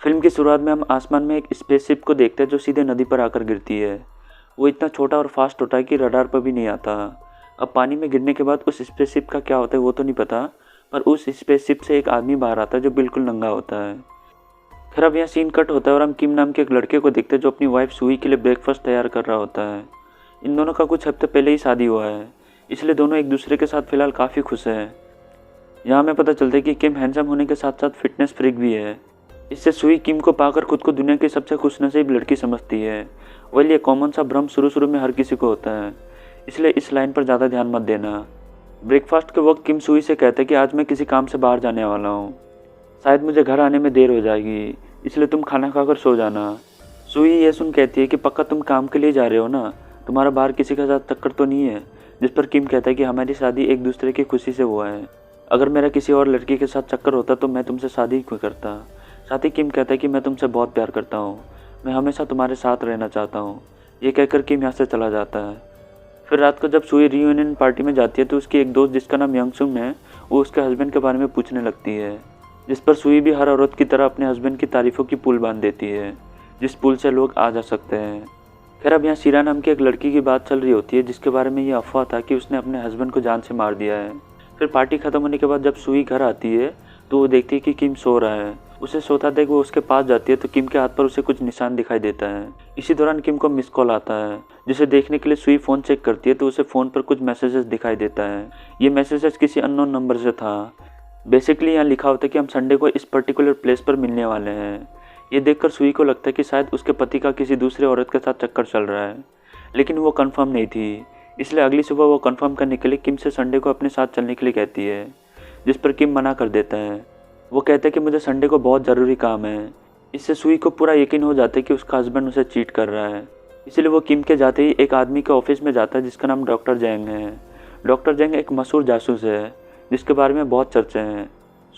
Film की शुरुआत में हम आसमान में एक स्पेसशिप को देखते हैं जो सीधे नदी पर आकर गिरती है। वो इतना छोटा और फास्ट होता है कि रडार पर भी नहीं आता। अब पानी में गिरने के बाद उस स्पेसशिप का क्या होता है वो तो नहीं पता, पर उस स्पेसशिप से एक आदमी बाहर आता है जो बिल्कुल नंगा होता है। फिर अब यहाँ सीन कट होता है और हम किम नाम के एक लड़के को देखते हैं जो अपनी वाइफ सुई के लिए ब्रेकफास्ट तैयार कर रहा होता है। इन दोनों का कुछ हफ्ते पहले ही शादी हुआ है, इसलिए दोनों एक दूसरे के साथ फिलहाल काफ़ी खुश हैं। यहाँ हमें पता चलता है कि किम हैंडसम होने के साथ साथ फिटनेस फ्रीक भी है। इससे सुई किम को पाकर खुद को दुनिया की सबसे खुशनसीब लड़की समझती है। वेल, ये कॉमन सा भ्रम शुरू में हर किसी को होता है, इसलिए इस लाइन पर ज़्यादा ध्यान मत देना। ब्रेकफास्ट के वक्त किम सुई से कहता है कि आज मैं किसी काम से बाहर जाने वाला हूँ, शायद मुझे घर आने में देर हो जाएगी, इसलिए तुम खाना खाकर सो जाना। सुई ये सुन कहती है कि पक्का तुम काम के लिए जा रहे हो ना, तुम्हारा बाहर किसी के साथ चक्कर तो नहीं है। जिस पर किम कहता है कि हमारी शादी एक दूसरे की खुशी से हुआ है, अगर मेरा किसी और लड़की के साथ चक्कर होता तो मैं तुमसे शादी क्यों करता। साथ ही किम कहता है कि मैं तुमसे बहुत प्यार करता हूँ, मैं हमेशा तुम्हारे साथ रहना चाहता हूँ। ये कहकर किम यहाँ से चला जाता है। फिर रात को जब सुई रियूनियन पार्टी में जाती है तो उसकी एक दोस्त जिसका नाम यंगसुन है वो उसके हस्बैंड के बारे में पूछने लगती है, जिस पर सुई भी हर औरत की तरह अपने हस्बैंड की तारीफ़ों की पुल बांध देती है, जिस पुल से लोग आ जा सकते हैं। खैर, अब यहाँ शीरा नाम की एक लड़की की बात चल रही होती है जिसके बारे में ये अफवाह था कि उसने अपने हस्बैंड को जान से मार दिया है। फिर पार्टी खत्म होने के बाद जब सुई घर आती है तो वो देखती है कि किम सो रहा है। उसे सोता देख वो उसके पास जाती है तो किम के हाथ पर उसे कुछ निशान दिखाई देता है। इसी दौरान किम को मिस कॉल आता है, जिसे देखने के लिए सुई फ़ोन चेक करती है तो उसे फ़ोन पर कुछ मैसेजेस दिखाई देता है। ये मैसेजेस किसी अननोन नंबर से था। बेसिकली यहाँ लिखा होता है कि हम संडे को इस पर्टिकुलर प्लेस पर मिलने वाले हैं। ये देखकर सुई को लगता है कि शायद उसके पति का किसी दूसरे औरत के साथ चक्कर चल रहा है, लेकिन वो कंफर्म नहीं थी। इसलिए अगली सुबह वो कंफर्म करने के लिए किम से संडे को अपने साथ चलने के लिए कहती है, जिस पर किम मना कर देता है। वो कहता है कि मुझे संडे को बहुत ज़रूरी काम है। इससे सुई को पूरा यकीन हो जाता है कि उसका हस्बैंड उसे चीट कर रहा है। इसलिए वो किम के जाते ही एक आदमी के ऑफिस में जाता है जिसका नाम डॉक्टर जैंग है। डॉक्टर जैंग एक मशहूर जासूस है जिसके बारे में बहुत चर्चे हैं।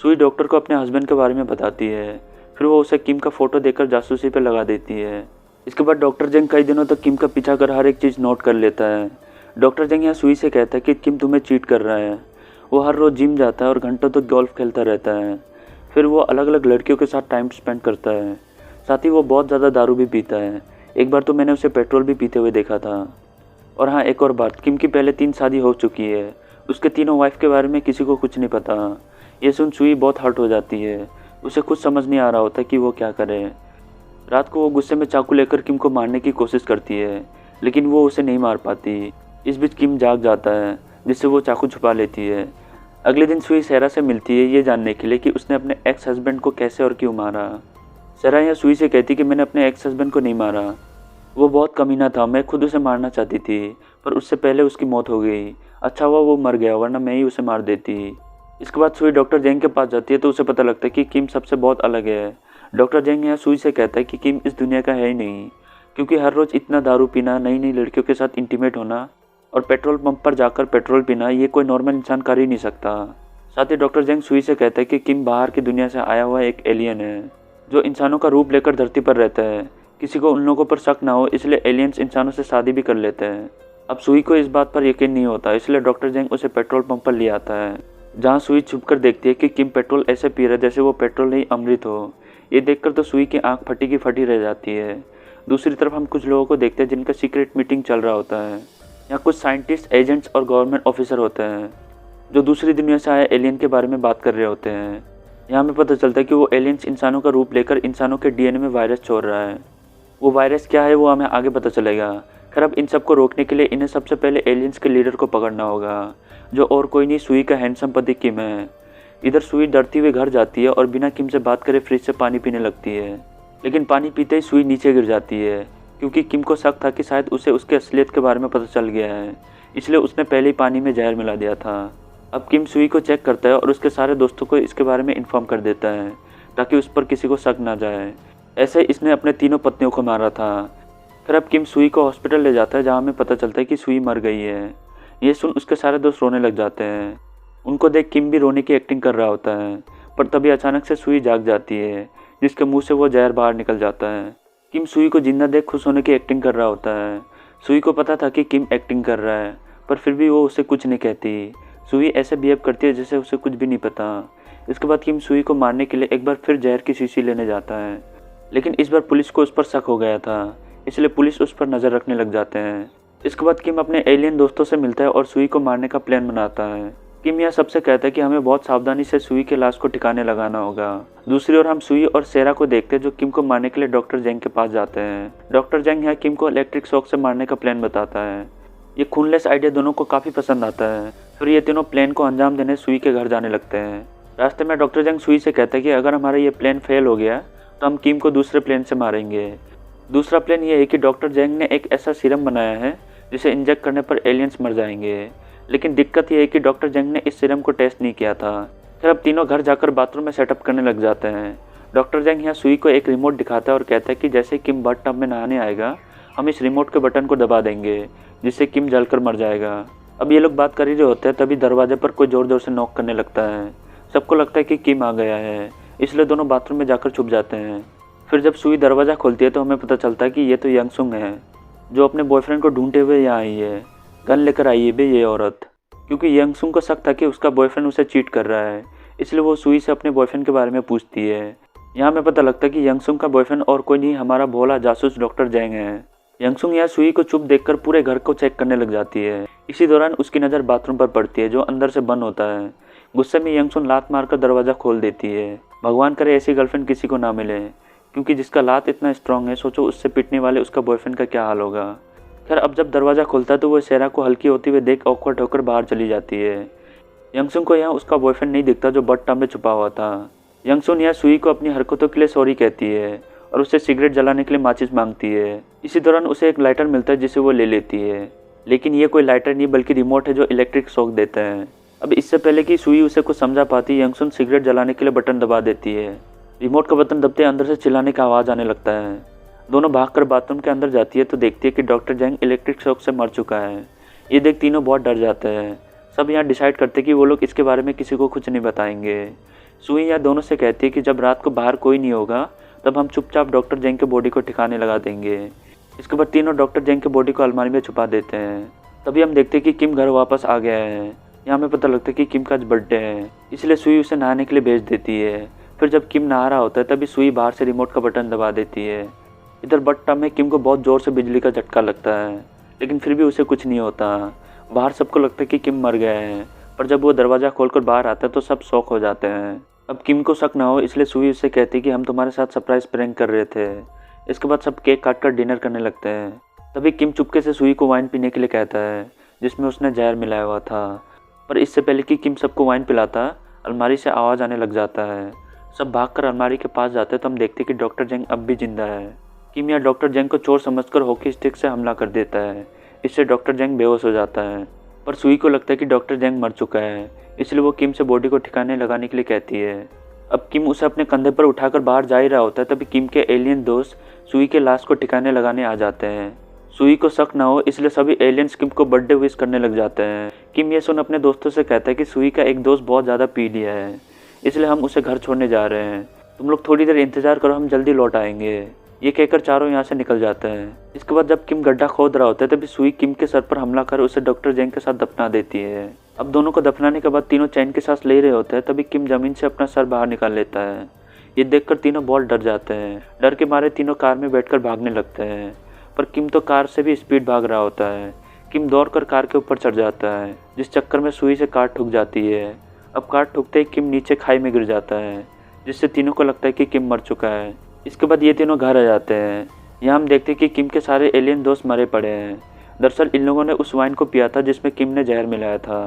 सुई डॉक्टर को अपने हस्बैंड के बारे में बताती है, फिर वो उसे किम का फ़ोटो देकर जासूसी पे लगा देती है। इसके बाद डॉक्टर जैंग कई दिनों तक किम का पीछा कर हर एक चीज़ नोट कर लेता है। डॉक्टर जैंग यहाँ सुई से कहता है कि किम तुम्हें चीट कर रहा है। वो हर रोज़ जिम जाता है और घंटों तक गोल्फ खेलता रहता है। फिर वो अलग अलग लड़कियों के साथ टाइम स्पेंड करता है। साथ ही वो बहुत ज़्यादा दारू भी पीता है। एक बार तो मैंने उसे पेट्रोल भी पीते हुए देखा था। और हाँ, एक और बात, किम की पहले 3 शादी हो चुकी है। उसके तीनों वाइफ के बारे में किसी को कुछ नहीं पता। ये सुन सुई बहुत हर्ट हो जाती है। उसे कुछ समझ नहीं आ रहा होता कि वो क्या करे। रात को वो गुस्से में चाकू लेकर किम को मारने की कोशिश करती है, लेकिन वो उसे नहीं मार पाती। इस बीच किम जाग जाता है, जिससे वो चाकू छुपा लेती है। अगले दिन सुई सेरा से मिलती है ये जानने के लिए कि उसने अपने एक्स हस्बैंड को कैसे और क्यों मारा। सेरा यहाँ सुई से कहती कि मैंने अपने एक्स हस्बैंड को नहीं मारा, वो बहुत कमीना था, मैं खुद उसे मारना चाहती थी, पर उससे पहले उसकी मौत हो गई। अच्छा हुआ वो मर गया, वरना मैं ही उसे मार देती। इसके बाद सुई डॉक्टर जैंग के पास जाती है तो उसे पता लगता है कि किम सबसे बहुत अलग है। डॉक्टर जैंग यहाँ सुई से कहता है कि किम इस दुनिया का है ही नहीं, क्योंकि हर रोज़ इतना दारू पीना, नई नई लड़कियों के साथ इंटीमेट होना और पेट्रोल पंप पर जाकर पेट्रोल पीना, ये कोई नॉर्मल इंसान कर ही नहीं सकता। साथ ही डॉक्टर जैंग सुई से कहता है कि किम बाहर की दुनिया से आया हुआ एक एलियन है जो इंसानों का रूप लेकर धरती पर रहता है। किसी को उन लोगों पर शक ना हो, इसलिए एलियंस इंसानों से शादी भी कर लेते हैं। अब सुई को इस बात पर यकीन नहीं होता, इसलिए डॉक्टर जैंग उसे पेट्रोल पंप पर ले आता है, जहाँ सुई छुपकर देखती है कि किम पेट्रोल ऐसे पी रहा है जैसे वो पेट्रोल नहीं अमृत हो। ये देखकर तो सुई की आंख फटी की फटी रह जाती है। दूसरी तरफ हम कुछ लोगों को देखते हैं जिनका सीक्रेट मीटिंग चल रहा होता है। यहाँ कुछ साइंटिस्ट, एजेंट्स और गवर्नमेंट ऑफिसर होते हैं जो दूसरी दुनिया से आए एलियन के बारे में बात कर रहे होते हैं। यहाँ हमें पता चलता है कि वो एलियंस इंसानों का रूप लेकर इंसानों के डीएनए में वायरस छोड़ रहा है। वो वायरस क्या है वो हमें आगे पता चलेगा। खैर, अब इन सबको रोकने के लिए इन्हें सबसे पहले एलियंस के लीडर को पकड़ना होगा, जो और कोई नहीं सुई का हैंडसम पति किम है। इधर सुई डरती हुई घर जाती है और बिना किम से बात करे फ्रिज से पानी पीने लगती है, लेकिन पानी पीते ही सुई नीचे गिर जाती है, क्योंकि किम को शक था कि शायद उसे उसके असलियत के बारे में पता चल गया है, इसलिए उसने पहले ही पानी में जहर मिला दिया था। अब किम सुई को चेक करता है और उसके सारे दोस्तों को इसके बारे में इन्फॉर्म कर देता है ताकि उस पर किसी को शक ना जाए। ऐसे इसने अपने तीनों पत्नियों को मारा था। फिर अब किम सुई को हॉस्पिटल ले जाता है, जहाँ हमें पता चलता है कि सुई मर गई है। ये सुन उसके सारे दोस्त रोने लग जाते हैं। उनको देख किम भी रोने की एक्टिंग कर रहा होता है, पर तभी अचानक से सुई जाग जाती है, जिसके मुंह से वो जहर बाहर निकल जाता है। किम सुई को जिंदा देख खुश होने की एक्टिंग कर रहा होता है। सुई को पता था कि किम एक्टिंग कर रहा है, पर फिर भी वो उसे कुछ नहीं कहती। सुई ऐसे बिहेव करती है जैसे उसे कुछ भी नहीं पता। इसके बाद किम सुई को मारने के लिए एक बार फिर जहर की शीशी लेने जाता है, लेकिन इस बार पुलिस को उस पर शक हो गया था, इसलिए पुलिस उस पर नज़र रखने लग जाते हैं। इसके बाद किम अपने एलियन दोस्तों से मिलता है और सुई को मारने का प्लान बनाता है। किम यह सबसे कहता है कि हमें बहुत सावधानी से सुई के लाश को ठिकाने लगाना होगा। दूसरी ओर हम सुई और सेरा को देखते हैं जो किम को मारने के लिए डॉक्टर जेंग के पास जाते हैं। डॉक्टर जेंग यहाँ किम को इलेक्ट्रिक शॉक से मारने का प्लान बताता है। ये खूनलेस आइडिया दोनों को काफ़ी पसंद आता है। फिर ये तीनों प्लान को अंजाम देने सुई के घर जाने लगते हैं। रास्ते में डॉक्टर जेंग सुई से कहता है कि अगर हमारा ये प्लान फेल हो गया तो हम किम को दूसरे प्लान से मारेंगे। दूसरा प्लान ये है कि डॉक्टर जेंग ने एक ऐसा सीरम बनाया है जिसे इंजेक्ट करने पर एलियंस मर जाएंगे। लेकिन दिक्कत यह है कि डॉक्टर जेंग ने इस सीरम को टेस्ट नहीं किया था। फिर अब तीनों घर जाकर बाथरूम में सेटअप करने लग जाते हैं। डॉक्टर जेंग यहाँ सुई को एक रिमोट दिखाता है और कहता है कि जैसे किम बाथ टब में नहाने आएगा हम इस रिमोट के बटन को दबा देंगे जिससे किम जलकर मर जाएगा। अब ये लोग बात कर ही रहे होते हैं तभी दरवाजे पर कोई ज़ोर ज़ोर से नॉक करने लगता है। सबको लगता है कि किम आ गया है, इसलिए दोनों बाथरूम में जाकर छुप जाते हैं। फिर जब सुई दरवाज़ा खोलती है तो हमें पता चलता है कि ये तो यंगसुंग है जो अपने बॉयफ्रेंड को ढूंढते हुए यहाँ आई है। गन लेकर आई है भी ये औरत, क्योंकि यंगसुंग को शक था कि उसका बॉयफ्रेंड उसे चीट कर रहा है, इसलिए वो सुई से अपने बॉयफ्रेंड के बारे में पूछती है। यहाँ हमें पता लगता है कि यंगसुंग का बॉयफ्रेंड और कोई नहीं हमारा भोला जासूस डॉक्टर जेंग है। यंगसुंग यहाँ सुई को चुप देखकर पूरे घर को चेक करने लग जाती है। इसी दौरान उसकी नज़र बाथरूम पर पड़ती है जो अंदर से बंद होता है। गुस्से में यंगसुंग लात मारकर दरवाज़ा खोल देती है। भगवान करे ऐसी गर्लफ्रेंड किसी को ना मिले, क्योंकि जिसका लात इतना स्ट्रांग है सोचो उससे पिटने वाले उसका बॉयफ्रेंड का क्या हाल होगा। खैर अब जब दरवाज़ा खुलता है तो वो सेरा को हल्की होती हुई देख ऑकवर्ड होकर बाहर चली जाती है। यंगसुंग को यहाँ उसका बॉयफ्रेंड नहीं दिखता जो बट टब में छुपा हुआ था। यंगसुंग यहाँ सुई को अपनी हरकतों के लिए सॉरी कहती है और उससे सिगरेट जलाने के लिए माचिस मांगती है। इसी दौरान उसे एक लाइटर मिलता है जिसे वो ले लेती है, लेकिन ये कोई लाइटर नहीं बल्कि रिमोट है जो इलेक्ट्रिक शॉक देता है। अब इससे पहले कि सुई उसे कुछ समझा पाती यंगसुंग सिगरेट जलाने के लिए बटन दबा देती है। रिमोट का बटन दबते अंदर से चिल्लाने का आवाज़ आने लगता है। दोनों भागकर बाथरूम के अंदर जाती है तो देखती है कि डॉक्टर जेंग इलेक्ट्रिक शॉक से मर चुका है। ये देख तीनों बहुत डर जाते हैं। सब यहाँ डिसाइड करते कि वो लोग इसके बारे में किसी को कुछ नहीं बताएंगे। सुई यहाँ दोनों से कहती है कि जब रात को बाहर कोई नहीं होगा तब हम चुपचाप डॉक्टर जेंग के बॉडी को ठिकाने लगा देंगे। इसके बाद तीनों डॉक्टर जेंग के बॉडी को अलमारी में छुपा देते हैं। तभी हम देखते हैं कि किम घर वापस आ गया है। यहाँ हमें पता लगता है कि किम का आज बर्थडे है, इसलिए सुई उसे नहाने के लिए भेज देती है। फिर जब किम नहा रहा होता है तभी सुई बाहर से रिमोट का बटन दबा देती है। इधर बट टब में किम को बहुत ज़ोर से बिजली का झटका लगता है, लेकिन फिर भी उसे कुछ नहीं होता। बाहर सबको लगता है कि किम मर गया है, पर जब वो दरवाज़ा खोलकर बाहर आता है तो सब शॉक हो जाते हैं। अब किम को शक ना हो इसलिए सुई उससे कहती है कि हम तुम्हारे साथ सरप्राइज प्रैंक कर रहे थे। इसके बाद सब केक काट कर डिनर करने लगते हैं। तभी किम चुपके से सुई को वाइन पीने के लिए कहता है जिसमें उसने जहर मिलाया हुआ था, पर इससे पहले कि किम सबको वाइन पिलाता अलमारी से आवाज़ आने लग जाता है। सब भागकर अलमारी के पास जाते हैं तो हम देखते हैं कि डॉक्टर जेंग अब भी जिंदा है। किम या डॉक्टर जेंग को चोर समझकर हॉकी स्टिक से हमला कर देता है। इससे डॉक्टर जेंग बेहोश हो जाता है, पर सुई को लगता है कि डॉक्टर जेंग मर चुका है, इसलिए वो किम से बॉडी को ठिकाने लगाने के लिए कहती है। अब किम उसे अपने कंधे पर उठाकर बाहर जा ही रहा होता है तभी किम के एलियन दोस्त सुई के लाश को ठिकाने लगाने आ जाते हैं। सुई को शक ना हो इसलिए सभी एलियंस किम को बर्थडे विश करने लग जाते हैं। किम ये सुन अपने दोस्तों से कहता है कि सुई का एक दोस्त बहुत ज़्यादा पी लिया है, इसलिए हम उसे घर छोड़ने जा रहे हैं। तुम लोग थोड़ी देर इंतज़ार करो, हम जल्दी लौट आएंगे। ये कहकर चारों यहाँ से निकल जाते हैं। इसके बाद जब किम गड्ढा खोद रहा होता है तभी सुई किम के सर पर हमला कर उसे डॉक्टर जेंग के साथ दफना देती है। अब दोनों को दफनाने के बाद तीनों चैन के सांस ले रहे होते हैं तभी किम जमीन से अपना सर बाहर निकाल लेता है। ये देखकर तीनों बहुत डर जाते हैं। डर के मारे तीनों कार में बैठकर भागने लगते हैं, पर किम तो कार से भी स्पीड भाग रहा होता है। किम दौड़कर कार के ऊपर चढ़ जाता है, जिस चक्कर में सुई से कार ठुक जाती है। अब कार ठुकते ही किम नीचे खाई में गिर जाता है, जिससे तीनों को लगता है कि किम मर चुका है। इसके बाद ये तीनों घर आ जाते हैं। यहाँ हम देखते हैं कि किम के सारे एलियन दोस्त मरे पड़े हैं। दरअसल इन लोगों ने उस वाइन को पिया था जिसमें किम ने जहर मिलाया था।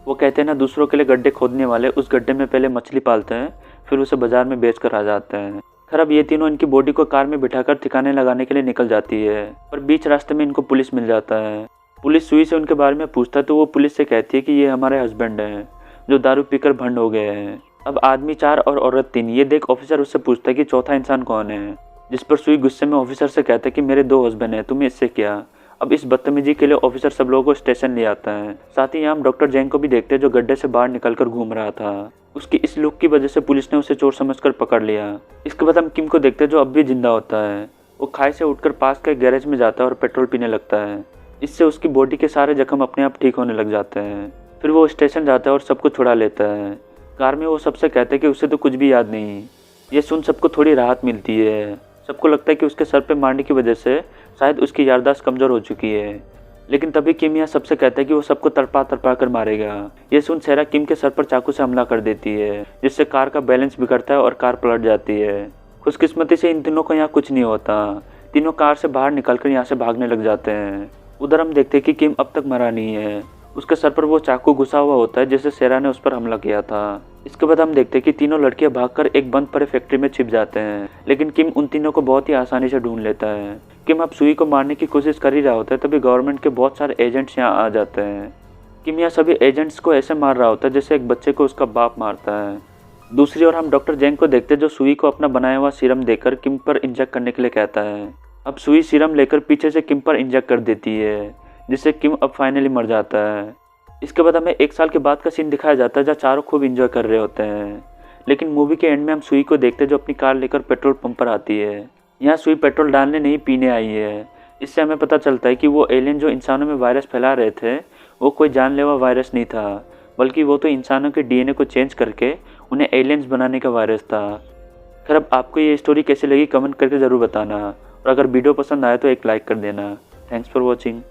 वो कहते हैं ना, दूसरों के लिए गड्ढे खोदने वाले उस गड्ढे में पहले मछली पालते हैं, फिर उसे बाजार में बेच कर आ जाते हैं। खैर अब ये तीनों इनकी बॉडी को कार में बिठाकर ठिकाने लगाने के लिए निकल जाती है, पर बीच रास्ते में इनको पुलिस मिल जाता है। पुलिस सुई से उनके बारे में पूछता है तो वो पुलिस से कहती है कि ये हमारे हस्बैंड हैं जो दारू पीकर भंड हो गए हैं। अब आदमी 4 और औरत 3। ये देख ऑफिसर उससे पूछता है कि चौथा इंसान कौन है, जिस पर सुई गुस्से में ऑफिसर से कहता है कि मेरे 2 हस्बैंड हैं, तुम्हें इससे क्या। अब इस बदतमीजी के लिए ऑफिसर सब लोगों को स्टेशन ले आता है। साथ ही यहाँ हम डॉक्टर जेंग को भी देखते हैं जो गड्ढे से बाहर निकलकर घूम रहा था। उसकी इस लुक की वजह से पुलिस ने उसे चोर समझकर पकड़ लिया। इसके बाद हम किम को देखते हैं जो अब भी जिंदा होता है। वो खाई से उठकर पास के गैरेज में जाता है और पेट्रोल पीने लगता है। इससे उसकी बॉडी के सारे जख्म अपने आप ठीक होने लग जाते हैं। फिर वो स्टेशन जाता है और सबको छुड़ा लेता है। कार में वो सबसे कहता है कि उसे तो कुछ भी याद नहीं। ये सुन सबको थोड़ी राहत मिलती है। सबको लगता है कि उसके सर पे मारने की वजह से शायद उसकी याददाश्त कमज़ोर हो चुकी है। लेकिन तभी किम यहाँ सबसे कहता है कि वो सबको तड़पा तड़पा कर मारेगा। ये सुन सेरा किम के सर पर चाकू से हमला कर देती है, जिससे कार का बैलेंस बिगड़ता है और कार पलट जाती है। खुशकिस्मती से इन तीनों को यहाँ कुछ नहीं होता। तीनों कार से बाहर निकलकर यहाँ से भागने लग जाते हैं। उधर हम देखते हैं कि किम अब तक मरा नहीं है। उसके सर पर वो चाकू घुसा हुआ होता है जिससे सेरा ने उस पर हमला किया था। इसके बाद हम देखते हैं कि तीनों लड़कियां भागकर एक बंद पड़े फैक्ट्री में छिप जाते हैं, लेकिन किम उन तीनों को बहुत ही आसानी से ढूंढ लेता है। किम अब सुई को मारने की कोशिश कर ही रहा होता है, तभी गवर्नमेंट के बहुत सारे एजेंट्स यहाँ आ जाते हैं। किम यहाँ सभी एजेंट्स को ऐसे मार रहा होता है जैसे एक बच्चे को उसका बाप मारता है। दूसरी ओर हम डॉक्टर जेंग को देखते हैं जो सुई को अपना बनाया हुआ सीरम देकर किम पर इंजेक्ट करने के लिए कहता है। अब सुई सीरम लेकर पीछे से किम पर इंजेक्ट कर देती है, जिससे किम अब फाइनली मर जाता है। इसके बाद हमें 1 साल के बाद का सीन दिखाया जाता है जहाँ चारों खूब इंजॉय कर रहे होते हैं। लेकिन मूवी के एंड में हम सुई को देखते हैं जो अपनी कार लेकर पेट्रोल पंप पर आती है। यहाँ सुई पेट्रोल डालने नहीं पीने आई है। इससे हमें पता चलता है कि वो एलियन जो इंसानों में वायरस फैला रहे थे वो कोई जानलेवा वायरस नहीं था, बल्कि वो तो इंसानों के डीएनए को चेंज करके उन्हें एलियंस बनाने का वायरस था। खैर, अब आपको ये स्टोरी कैसी लगी कमेंट करके ज़रूर बताना, और अगर वीडियो पसंद आए तो एक लाइक कर देना। Thanks for watching.